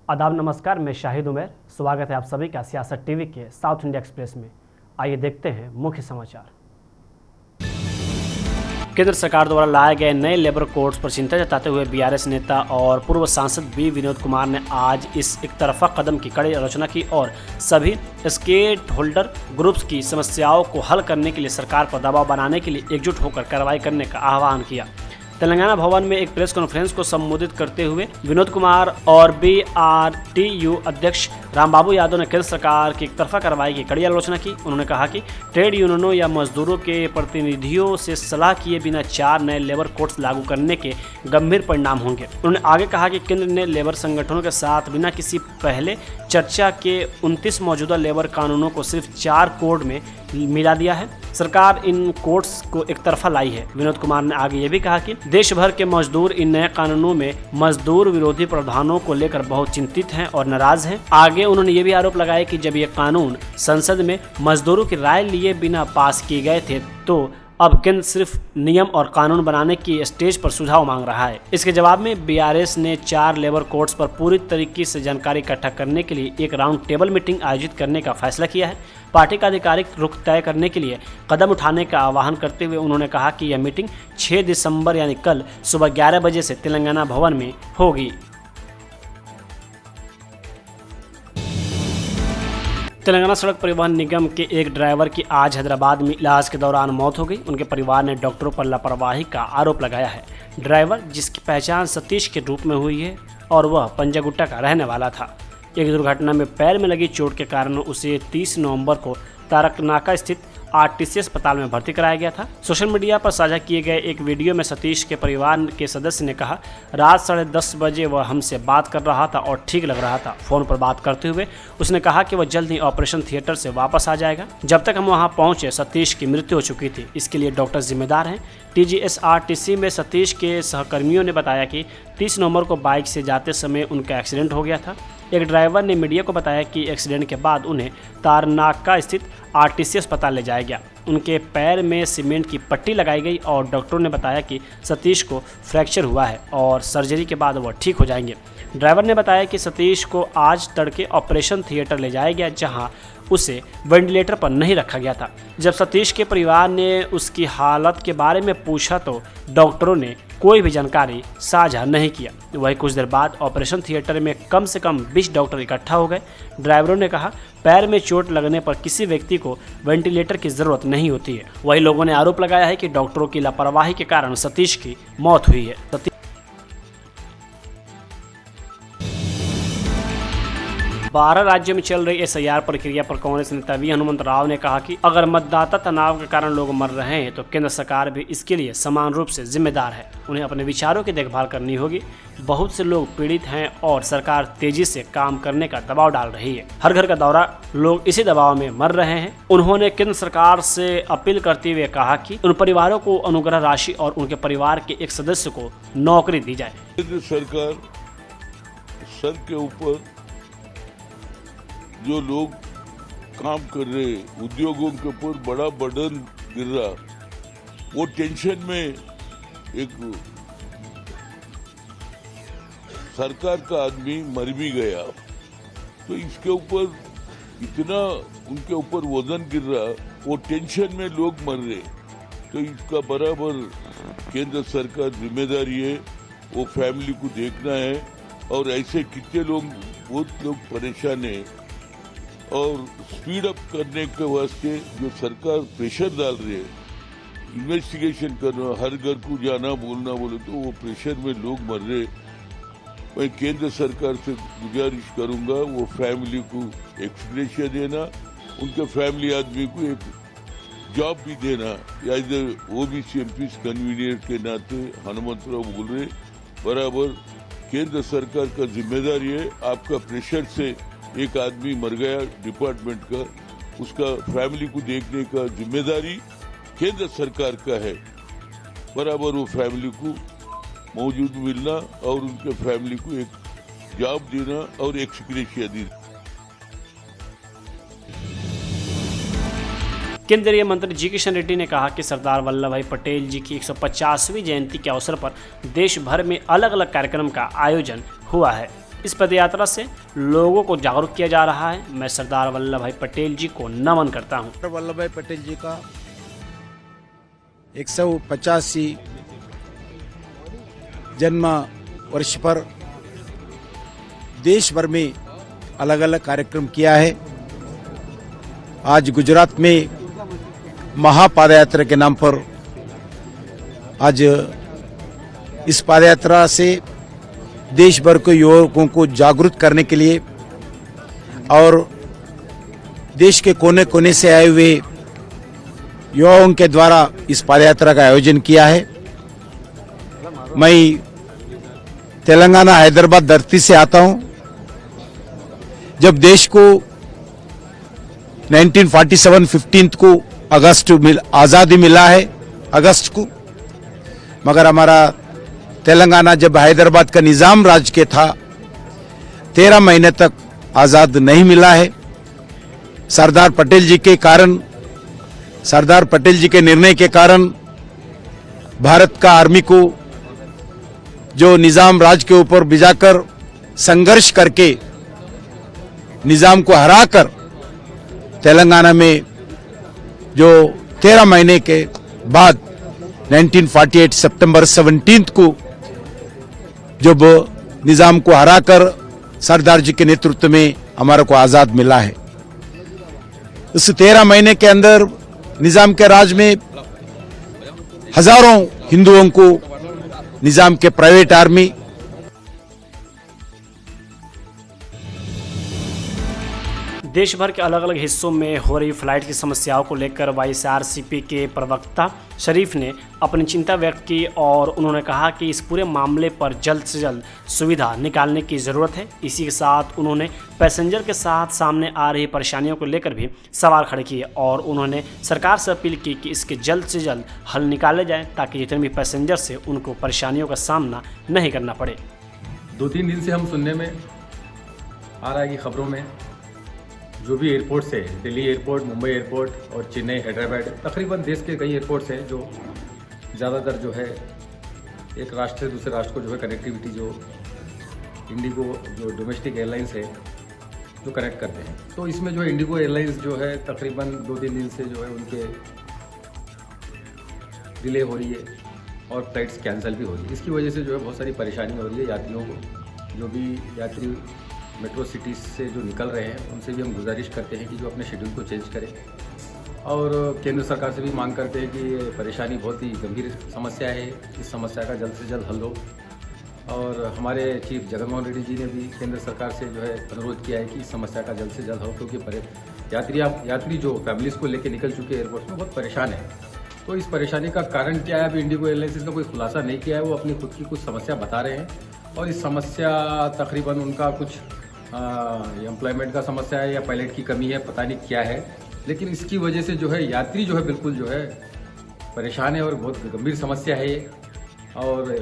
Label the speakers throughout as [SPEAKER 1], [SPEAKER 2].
[SPEAKER 1] आदाब नमस्कार, मैं शाहिद उमर। स्वागत है आप सभी का सियासत टीवी के साउथ इंडिया एक्सप्रेस में। आइए देखते हैं मुख्य समाचार। केंद्र सरकार द्वारा लाए गए नए लेबर कोड्स पर चिंता जताते हुए बीआरएस नेता और पूर्व सांसद बी विनोद कुमार ने आज इस एक तरफा कदम की कड़ी आलोचना की और सभी स्टेक होल्डर ग्रुप्स की समस्याओं को हल करने के लिए सरकार पर दबाव बनाने के लिए एकजुट होकर कार्रवाई करने का आह्वान किया। तेलंगाना भवन में एक प्रेस कॉन्फ्रेंस को संबोधित करते हुए विनोद कुमार और बीआरटीयू अध्यक्ष रामबाबू यादव ने केंद्र सरकार की एक तरफा कार्रवाई की कड़ी आलोचना की। उन्होंने कहा कि ट्रेड यूनियनों या मजदूरों के प्रतिनिधियों से सलाह किए बिना 4 नए लेबर कोड्स लागू करने के गंभीर परिणाम होंगे। उन्होंने आगे कहा कि केंद्र ने लेबर संगठनों के साथ बिना किसी पहले चर्चा के 29 मौजूदा लेबर कानूनों को सिर्फ 4 कोड में मिला दिया है। सरकार इन कोड्स को एक तरफा लाई है। विनोद कुमार ने आगे ये भी कहा कि देश भर के मजदूर इन नए कानूनों में मजदूर विरोधी प्रावधानों को लेकर बहुत चिंतित हैं और नाराज हैं। आगे उन्होंने ये भी आरोप लगाया कि जब ये कानून संसद में मजदूरों की राय लिए बिना पास किए गए थे तो अब केंद्र सिर्फ नियम और कानून बनाने की स्टेज पर सुझाव मांग रहा है। इसके जवाब में बीआरएस ने 4 लेबर कोड्स पर पूरी तरीके से जानकारी इकट्ठा करने के लिए एक राउंड टेबल मीटिंग आयोजित करने का फैसला किया है। पार्टी का आधिकारिक रुख तय करने के लिए कदम उठाने का आह्वान करते हुए उन्होंने कहा कि यह मीटिंग 6 दिसंबर यानी कल सुबह 11 बजे से तेलंगाना भवन में होगी। तेलंगाना सड़क परिवहन निगम के एक ड्राइवर की आज हैदराबाद में इलाज के दौरान मौत हो गई। उनके परिवार ने डॉक्टरों पर लापरवाही का आरोप लगाया है। ड्राइवर, जिसकी पहचान सतीश के रूप में हुई है और वह पंजागुट्टा का रहने वाला था, एक दुर्घटना में पैर में लगी चोट के कारण उसे 30 नवंबर को तारकनाका स्थित आरटीसी अस्पताल में भर्ती कराया गया था। सोशल मीडिया पर साझा किए गए एक वीडियो में सतीश के परिवार के सदस्य ने कहा, रात 10:30 बजे वह हमसे बात कर रहा था और ठीक लग रहा था। फोन पर बात करते हुए उसने कहा कि वह जल्द ही ऑपरेशन थिएटर से वापस आ जाएगा। जब तक हम वहां पहुंचे सतीश की मृत्यु हो चुकी थी। इसके लिए डॉक्टर जिम्मेदार हैं। टीजीएसआरटीसी में सतीश के सहकर्मियों ने बताया कि 30 नवंबर को बाइक से जाते समय उनका एक्सीडेंट हो गया था। एक ड्राइवर ने मीडिया को बताया कि एक्सीडेंट के बाद उन्हें तारनाका स्थित आरटीसी अस्पताल ले जाया गया। उनके पैर में सीमेंट की पट्टी लगाई गई और डॉक्टरों ने बताया कि सतीश को फ्रैक्चर हुआ है और सर्जरी के बाद वह ठीक हो जाएंगे। ड्राइवर ने बताया कि सतीश को आज तड़के ऑपरेशन थिएटर ले जाया गया, जहां उसे वेंटिलेटर पर नहीं रखा गया था। जब सतीश के परिवार ने उसकी हालत के बारे में पूछा तो डॉक्टरों ने कोई भी जानकारी साझा नहीं किया। वही कुछ देर बाद ऑपरेशन थिएटर में कम से कम 20 डॉक्टर इकट्ठा हो गए। ड्राइवरों ने कहा, पैर में चोट लगने पर किसी व्यक्ति को वेंटिलेटर की जरूरत नहीं होती है। वही लोगों ने आरोप लगाया है कि डॉक्टरों की लापरवाही के कारण सतीश की मौत हुई है। 12 राज्यों में चल रही एसआईआर प्रक्रिया पर कांग्रेस नेता वी हनुमंत राव ने कहा कि अगर मतदाता तनाव के कारण लोग मर रहे हैं तो केंद्र सरकार भी इसके लिए समान रूप से जिम्मेदार है। उन्हें अपने विचारों की देखभाल करनी होगी। बहुत से लोग पीड़ित हैं और सरकार तेजी से काम करने का दबाव डाल रही है। हर घर का दौरा, लोग इसी दबाव में मर रहे हैं। उन्होंने केंद्र सरकार से अपील करते हुए कहा कि उन परिवारों को अनुग्रह राशि और उनके परिवार के एक सदस्य को नौकरी दी जाए।
[SPEAKER 2] केंद्र सरकार सर के ऊपर जो लोग काम कर रहे, उद्योगों के ऊपर बड़ा बर्डन गिर रहा, वो टेंशन में एक सरकार का आदमी मर भी गया। तो इसके ऊपर इतना उनके ऊपर वजन गिर रहा, वो टेंशन में लोग मर रहे। तो इसका बराबर केंद्र सरकार जिम्मेदारी है, वो फैमिली को देखना है। और ऐसे कितने लोग, बहुत लोग परेशान है और स्पीड अप करने के वास्ते जो सरकार प्रेशर डाल रही है, इन्वेस्टिगेशन करना, हर घर को जाना बोलना बोले तो वो प्रेशर में लोग मर रहे। मैं केंद्र सरकार से गुजारिश करूंगा वो फैमिली को एक्सग्रेशिया देना, उनके फैमिली आदमी को एक जॉब भी देना। या ओबीसी एमपी कन्वीनियर के नाते हनुमंत राव बोल रहे, बराबर केंद्र सरकार का जिम्मेदारी है। आपका प्रेशर से एक आदमी मर गया डिपार्टमेंट का, उसका फैमिली को देखने का जिम्मेदारी केंद्र सरकार का है। बराबर वो फैमिली को मौजूद मिलना और उनके फैमिली को एक जॉब देना और एक सिक्योरिटी देना।
[SPEAKER 1] केंद्रीय मंत्री जी किशन रेड्डी ने कहा कि सरदार वल्लभ भाई पटेल जी की 150वीं जयंती के अवसर पर देश भर में अलग अलग कार्यक्रम का आयोजन हुआ है। इस पदयात्रा से लोगों को जागरूक किया जा रहा है। मैं सरदार वल्लभ भाई पटेल जी को नमन करता हूँ।
[SPEAKER 3] वल्लभ भाई पटेल जी का 185 जन्म वर्ष पर देश भर में अलग अलग कार्यक्रम किया है। आज गुजरात में महापदयात्रा के नाम पर आज इस पदयात्रा से देश भर के युवकों को जागरूक करने के लिए और देश के कोने कोने से आए हुए युवाओं के द्वारा इस पदयात्रा का आयोजन किया है। मैं तेलंगाना हैदराबाद धरती से आता हूं। जब देश को 1947 15 को अगस्त आज़ादी मिला है अगस्त को, मगर हमारा तेलंगाना जब हैदराबाद का निजाम राज के था 13 महीने तक आज़ाद नहीं मिला है। सरदार पटेल जी के कारण, सरदार पटेल जी के निर्णय के कारण भारत का आर्मी को जो निजाम राज के ऊपर भिजाकर संघर्ष करके निजाम को हराकर तेलंगाना में जो 13 महीने के बाद 1948 सितंबर 17 को जब निजाम को हराकर सरदार जी के नेतृत्व में हमारे को आज़ाद मिला है। इस 13 महीने के अंदर निजाम के राज में हजारों हिंदुओं को निजाम के प्राइवेट आर्मी
[SPEAKER 1] देश भर के अलग अलग हिस्सों में हो रही फ्लाइट की समस्याओं को लेकर वाईएसआरसीपी के प्रवक्ता शरीफ ने अपनी चिंता व्यक्त की और उन्होंने कहा कि इस पूरे मामले पर जल्द से जल्द सुविधा निकालने की ज़रूरत है। इसी के साथ उन्होंने पैसेंजर के साथ सामने आ रही परेशानियों को लेकर भी सवाल खड़े किए और उन्होंने सरकार से अपील की कि इसके जल्द से जल्द हल निकाले जाएँ ताकि जितने भी पैसेंजर से उनको परेशानियों का सामना नहीं करना पड़े।
[SPEAKER 4] 2-3 दिन से हम सुनने में आ रहा है कि खबरों में जो भी एयरपोर्ट से, दिल्ली एयरपोर्ट, मुंबई एयरपोर्ट और चेन्नई, हैदराबाद, तकरीबन देश के कई एयरपोर्ट्स हैं जो ज़्यादातर जो है एक राष्ट्र से दूसरे राष्ट्र को जो है कनेक्टिविटी जो इंडिगो जो डोमेस्टिक एयरलाइंस है जो कनेक्ट करते हैं। तो इसमें जो है इंडिगो एयरलाइंस जो है तकरीबन 2-3 दिन से जो है उनके डिले हो रही है और फ्लाइट्स कैंसिल भी हो रही है। इसकी वजह से जो है बहुत सारी परेशानी हो रही है यात्रियों को। जो भी यात्री मेट्रो सिटीज़ से जो निकल रहे हैं उनसे भी हम गुजारिश करते हैं कि जो अपने शेड्यूल को चेंज करें और केंद्र सरकार से भी मांग करते हैं कि ये परेशानी बहुत ही गंभीर समस्या है, इस समस्या का जल्द से जल्द हल हो। और हमारे चीफ जगनमोहन रेड्डी जी ने भी केंद्र सरकार से जो है अनुरोध किया है कि इस समस्या का जल्द से जल्द हो, क्योंकि यात्री जो फैमिलीज़ को लेकर निकल चुके हैं एयरपोर्ट में बहुत परेशान है। तो इस परेशानी का कारण क्या है, अभी इंडिगो एयरलाइंस का कोई खुलासा नहीं किया है। वो अपनी खुद की कुछ समस्या बता रहे हैं और इस समस्या तकरीबन उनका कुछ एम्प्लॉयमेंट का समस्या है या पायलट की कमी है, पता नहीं क्या है, लेकिन इसकी वजह से जो है यात्री जो है बिल्कुल जो है परेशान है और बहुत गंभीर समस्या है ये। और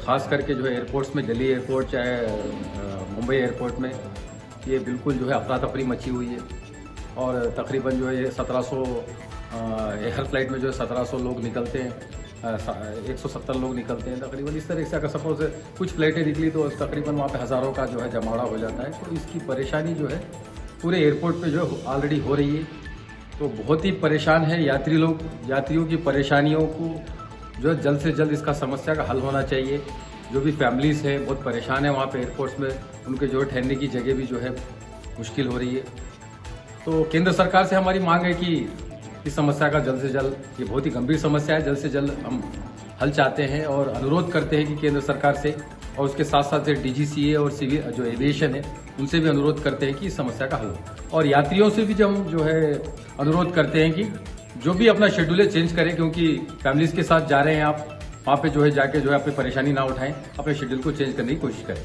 [SPEAKER 4] ख़ास करके जो है एयरपोर्ट्स में, दिल्ली एयरपोर्ट चाहे मुंबई एयरपोर्ट में ये बिल्कुल जो है अफरा तफरी मची हुई है और तकरीबन जो है 1700 एयर फ्लाइट में जो है 1700 लोग निकलते हैं, 170 लोग निकलते हैं तकरीबन। इस तरह से अगर सपोज कुछ फ्लाइटें निकली तो तकरीबन वहाँ पे हज़ारों का जो है जमावड़ा हो जाता है। तो इसकी परेशानी जो है पूरे एयरपोर्ट पे जो है ऑलरेडी हो रही है। तो बहुत ही परेशान है यात्री लोग। यात्रियों की परेशानियों को जो है जल्द से जल्द इसका समस्या का हल होना चाहिए। जो भी फैमिलीज़ हैं बहुत परेशान है वहाँ पे एयरपोर्ट्स में, उनके जो है ठहरने की जगह भी जो है मुश्किल हो रही है। तो केंद्र सरकार से हमारी मांग है कि इस समस्या का जल्द से जल्द, ये बहुत ही गंभीर समस्या है, जल्द से जल्द हम हल चाहते हैं और अनुरोध करते हैं कि केंद्र सरकार से और उसके साथ साथ DGCA और सिविल जो एविएशन है उनसे भी अनुरोध करते हैं कि इस समस्या का हल हो। और यात्रियों से भी जब हम जो है अनुरोध करते हैं कि जो भी अपना शेड्यूल है चेंज करें, क्योंकि फैमिलीज़ के साथ जा रहे हैं आप, वहाँ पे जो है जाके जो है अपनी परेशानी ना उठाएं, अपने शेड्यूल को चेंज करने की कोशिश करें।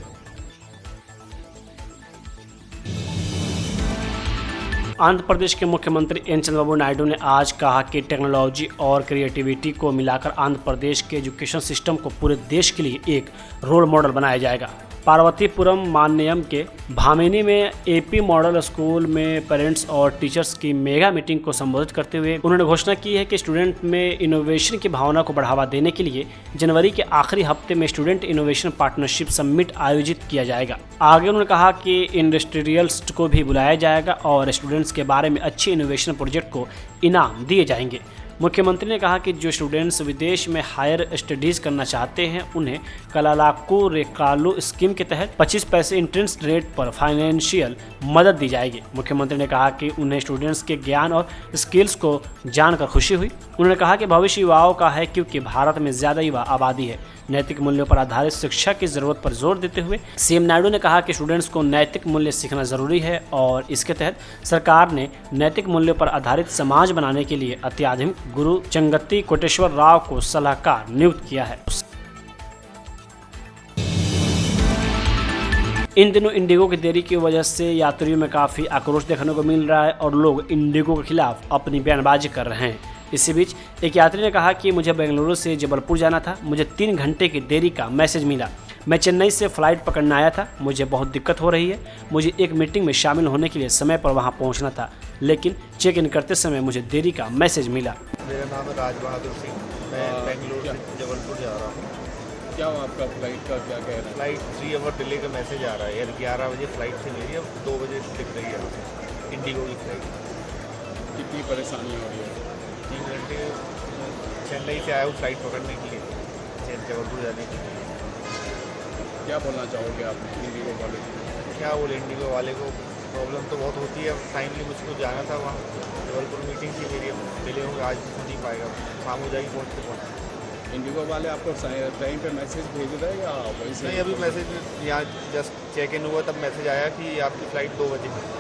[SPEAKER 1] आंध्र प्रदेश के मुख्यमंत्री एन चंद्रबाबू नायडू ने आज कहा कि टेक्नोलॉजी और क्रिएटिविटी को मिलाकर आंध्र प्रदेश के एजुकेशन सिस्टम को पूरे देश के लिए एक रोल मॉडल बनाया जाएगा। पार्वतीपुरम मान्यम के भामिनी में एपी मॉडल स्कूल में पेरेंट्स और टीचर्स की मेगा मीटिंग को संबोधित करते हुए उन्होंने घोषणा की है कि स्टूडेंट में इनोवेशन की भावना को बढ़ावा देने के लिए जनवरी के आखिरी हफ्ते में स्टूडेंट इनोवेशन पार्टनरशिप समिट आयोजित किया जाएगा। आगे उन्होंने कहा कि इंडस्ट्रियलिस्ट को भी बुलाया जाएगा और स्टूडेंट्स के बारे में अच्छे इनोवेशन प्रोजेक्ट को इनाम दिए जाएंगे। मुख्यमंत्री ने कहा कि जो स्टूडेंट्स विदेश में हायर स्टडीज़ करना चाहते हैं उन्हें कलालाकू रेकालू स्कीम के तहत 25 पैसे इंटरेस्ट रेट पर फाइनेंशियल मदद दी जाएगी। मुख्यमंत्री ने कहा कि उन्हें स्टूडेंट्स के ज्ञान और स्किल्स को जानकर खुशी हुई। उन्होंने कहा कि भविष्य युवाओं का है क्योंकि भारत में ज़्यादा युवा आबादी है। नैतिक मूल्यों पर आधारित शिक्षा की ज़रूरत पर जोर देते हुए सीएम नायडू ने कहा कि स्टूडेंट्स को नैतिक मूल्य सीखना ज़रूरी है और इसके तहत सरकार ने नैतिक मूल्यों पर आधारित समाज बनाने के लिए अत्याधुनिक गुरु चंगत्ती कोटेश्वर राव को सलाहकार नियुक्त किया है। इन दिनों इंडिगो की देरी की वजह से यात्रियों में काफ़ी आक्रोश देखने को मिल रहा है और लोग इंडिगो के खिलाफ अपनी बयानबाजी कर रहे हैं। इसी बीच एक यात्री ने कहा कि मुझे बेंगलुरु से जबलपुर जाना था, मुझे 3 घंटे की देरी का मैसेज मिला। मैं चेन्नई से फ़्लाइट पकड़ने आया था, मुझे बहुत दिक्कत हो रही है। मुझे एक मीटिंग में शामिल होने के लिए समय पर वहां पहुंचना था, लेकिन चेक इन करते समय मुझे देरी का मैसेज मिला।
[SPEAKER 5] मेरा नाम है राज बहादुर सिंह, मैं बेंगलुरु से जबलपुर जा रहा हूँ।
[SPEAKER 6] क्या हुआ आपका फ्लाइट का क्या कह रहा है?
[SPEAKER 5] फ्लाइट 3 आवर डिले का मैसेज आ रहा है यार। 11 बजे फ्लाइट थी मेरी, अब 2 बजे दिख रही है इंडिगो की फ्लाइट।
[SPEAKER 6] कितनी परेशानी हो रही है?
[SPEAKER 5] 3 घंटे चेन्नई से आया हूँ फ्लाइट पकड़ने के लिए, जबलपुर जाने के लिए।
[SPEAKER 6] क्या बोलना चाहोगे आप इंडिगो वाले को?
[SPEAKER 5] क्या बोले इंडिगो वाले को, प्रॉब्लम तो बहुत होती है। अब टाइमली मुझको जाना था वहाँ, जबलपुर मीटिंग थी मेरी, अब डिले होगा, आज नहीं पाएगा, शाम हो जाएगी पहुँचते पहुँचते।
[SPEAKER 6] इंडिगो वाले आपको टाइम पे मैसेज भेज रहे हैं या वही से?
[SPEAKER 5] नहीं, अभी मैसेज यहाँ जस्ट चेक इन हुआ तब मैसेज आया कि आपकी फ़्लाइट 2 बजे है।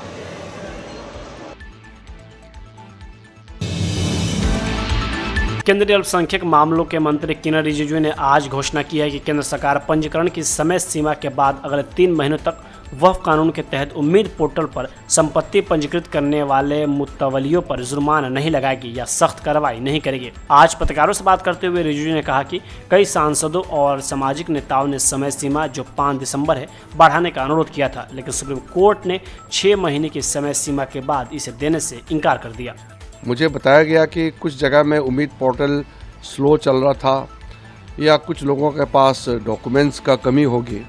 [SPEAKER 1] केंद्रीय अल्पसंख्यक मामलों के मंत्री किरण रिजिजू ने आज घोषणा की है कि केंद्र सरकार पंजीकरण की समय सीमा के बाद अगले 3 महीनों तक वक्फ कानून के तहत उम्मीद पोर्टल पर संपत्ति पंजीकृत करने वाले मुतवलियों पर जुर्माना नहीं लगाएगी या सख्त कार्रवाई नहीं करेगी। आज पत्रकारों से बात करते हुए रिजिजू ने कहा कि कई सांसदों और सामाजिक नेताओं ने समय सीमा जो 5 दिसंबर है बढ़ाने का अनुरोध किया था, लेकिन सुप्रीम कोर्ट ने 6 महीने की समय सीमा के बाद इसे देने से इनकार कर दिया।
[SPEAKER 7] मुझे बताया गया कि कुछ जगह में उम्मीद पोर्टल स्लो चल रहा था या कुछ लोगों के पास डॉक्यूमेंट्स का कमी होगी,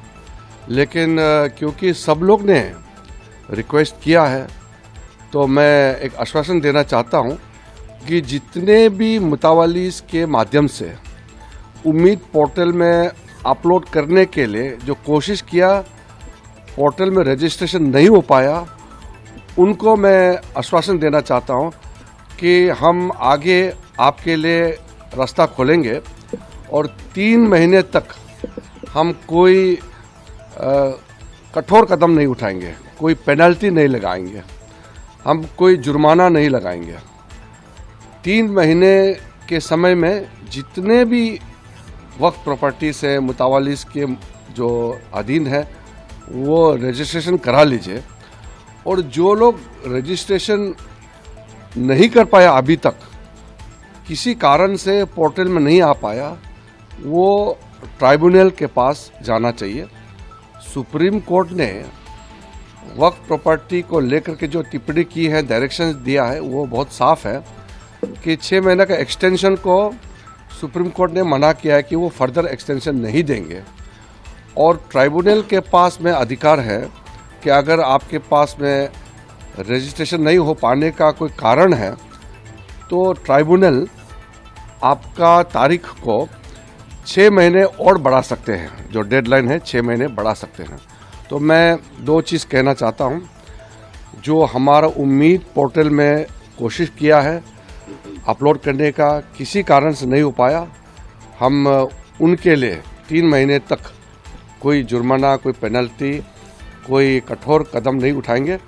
[SPEAKER 7] लेकिन क्योंकि सब लोग ने रिक्वेस्ट किया है तो मैं एक आश्वासन देना चाहता हूं कि जितने भी मुतावलीस के माध्यम से उम्मीद पोर्टल में अपलोड करने के लिए जो कोशिश किया, पोर्टल में रजिस्ट्रेशन नहीं हो पाया, उनको मैं आश्वासन देना चाहता हूं कि हम आगे आपके लिए रास्ता खोलेंगे और 3 महीने तक हम कोई कठोर कदम नहीं उठाएंगे, कोई पेनल्टी नहीं लगाएंगे, हम कोई जुर्माना नहीं लगाएंगे। 3 महीने के समय में जितने भी वक्फ प्रॉपर्टी से मुतावलीस के जो अधीन है वो रजिस्ट्रेशन करा लीजिए, और जो लोग रजिस्ट्रेशन नहीं कर पाया अभी तक, किसी कारण से पोर्टल में नहीं आ पाया, वो ट्राइब्यूनल के पास जाना चाहिए। सुप्रीम कोर्ट ने वक्फ प्रॉपर्टी को लेकर के जो टिप्पणी की है, डायरेक्शंस दिया है, वो बहुत साफ है कि 6 महीने का एक्सटेंशन को सुप्रीम कोर्ट ने मना किया है कि वो फर्दर एक्सटेंशन नहीं देंगे। और ट्राइब्यूनल के पास में अधिकार है कि अगर आपके पास में रजिस्ट्रेशन नहीं हो पाने का कोई कारण है तो ट्राइब्यूनल आपका तारीख को 6 महीने और बढ़ा सकते हैं, जो डेडलाइन है 6 महीने बढ़ा सकते हैं। तो मैं 2 चीज़ कहना चाहता हूं, जो हमारा उम्मीद पोर्टल में कोशिश किया है अपलोड करने का, किसी कारण से नहीं हो पाया, हम उनके लिए 3 महीने तक कोई जुर्माना, कोई पेनल्टी, कोई कठोर कदम नहीं उठाएंगे।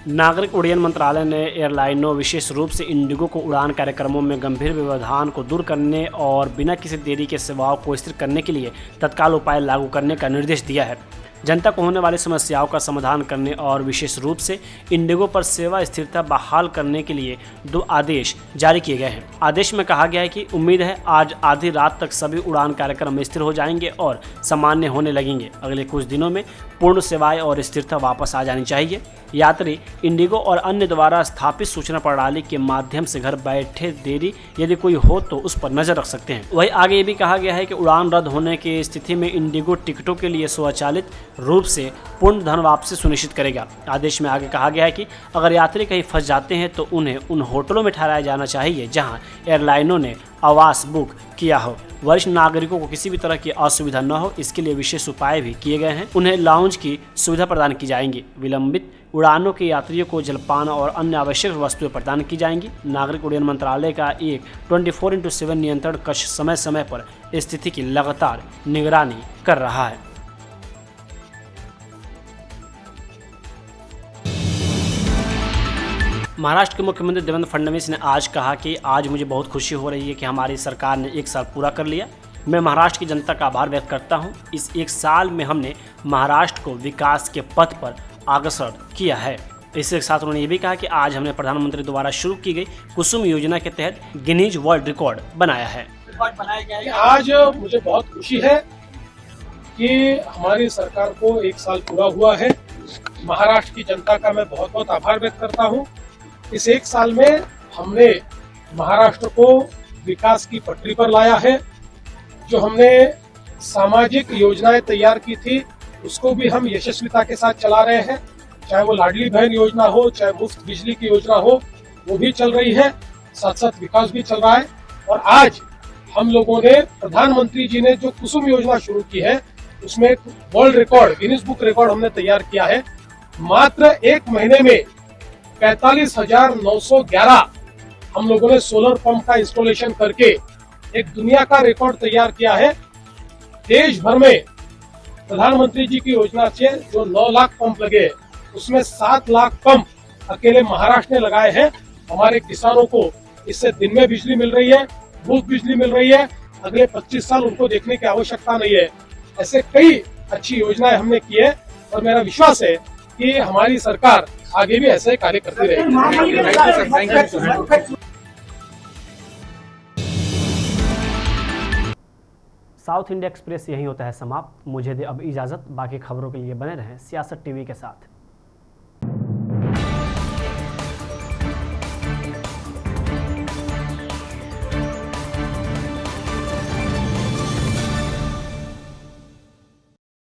[SPEAKER 1] नागरिक उड्डयन मंत्रालय ने एयरलाइनों, विशेष रूप से इंडिगो को उड़ान कार्यक्रमों में गंभीर व्यवधान को दूर करने और बिना किसी देरी के सेवाओं को स्थिर करने के लिए तत्काल उपाय लागू करने का निर्देश दिया है। जनता को होने वाली समस्याओं का समाधान करने और विशेष रूप से इंडिगो पर सेवा स्थिरता बहाल करने के लिए 2 आदेश जारी किए गए हैं। आदेश में कहा गया है कि उम्मीद है आज आधी रात तक सभी उड़ान कार्यक्रम स्थिर हो जाएंगे और सामान्य होने लगेंगे। अगले कुछ दिनों में पूर्ण सेवाएं और स्थिरता वापस आ जानी चाहिए। यात्री इंडिगो और अन्य द्वारा स्थापित सूचना प्रणाली के माध्यम से घर बैठे देरी यदि कोई हो तो उस पर नजर रख सकते हैं। वहीं आगे ये भी कहा गया है कि उड़ान रद्द होने की स्थिति में इंडिगो टिकटों के लिए स्वचालित रूप से पूर्ण धन वापसी सुनिश्चित करेगा। आदेश में आगे कहा गया है कि अगर यात्री कहीं फंस जाते हैं तो उन्हें उन होटलों में ठहराया जाना चाहिए जहां एयरलाइनों ने आवास बुक किया हो। वरिष्ठ नागरिकों को किसी भी तरह की असुविधा न हो, इसके लिए विशेष उपाय भी किए गए हैं। उन्हें लाउंज की सुविधा प्रदान की जाएंगी। विलंबित उड़ानों के यात्रियों को जलपान और अन्य आवश्यक वस्तुएं प्रदान की जाएंगी। नागरिक उड्डयन मंत्रालय का एक 24/7 नियंत्रण कक्ष समय समय पर स्थिति की लगातार निगरानी कर रहा है। महाराष्ट्र के मुख्यमंत्री देवेंद्र फडणवीस ने आज कहा कि आज मुझे बहुत खुशी हो रही है कि हमारी सरकार ने 1 साल पूरा कर लिया। मैं महाराष्ट्र की जनता का आभार व्यक्त करता हूं। इस 1 साल में हमने महाराष्ट्र को विकास के पथ पर अग्रसर किया है। इसके साथ उन्होंने ये भी कहा कि आज हमने प्रधानमंत्री द्वारा शुरू की गई कुसुम योजना के तहत गिनीज वर्ल्ड रिकॉर्ड बनाया है।
[SPEAKER 8] आज मुझे बहुत खुशी है कि हमारी सरकार को 1 साल पूरा हुआ है। महाराष्ट्र की जनता का मैं बहुत बहुत आभार व्यक्त करता हूं। इस 1 साल में हमने महाराष्ट्र को विकास की पटरी पर लाया है। जो हमने सामाजिक योजनाएं तैयार की थी उसको भी हम यशस्विता के साथ चला रहे हैं। चाहे वो लाडली बहन योजना हो, चाहे मुफ्त बिजली की योजना हो, वो भी चल रही है। साथ साथ विकास भी चल रहा है। और आज हम लोगों ने, प्रधानमंत्री जी ने जो कुसुम योजना शुरू की है उसमें world record, Guinness book record हमने तैयार किया है। मात्र 1 महीने में 45,911 हम लोगों ने सोलर पंप का इंस्टॉलेशन करके एक दुनिया का रिकॉर्ड तैयार किया है। देश भर में प्रधानमंत्री जी की योजना से जो 9 लाख पंप लगे उसमें 7 लाख पंप अकेले महाराष्ट्र ने लगाए हैं। हमारे किसानों को इससे दिन में बिजली मिल रही है, मुफ्त बिजली मिल रही है। अगले 25 साल उनको देखने की आवश्यकता नहीं है। ऐसे कई अच्छी योजनाएं हमने की है और मेरा विश्वास है कि हमारी सरकार आगे भी ऐसे कार्य करती रहेगी।
[SPEAKER 1] साउथ इंडिया एक्सप्रेस यही होता है समाप्त। मुझे दे अब इजाज़त। बाकी खबरों के लिए बने रहें सियासत टीवी के साथ।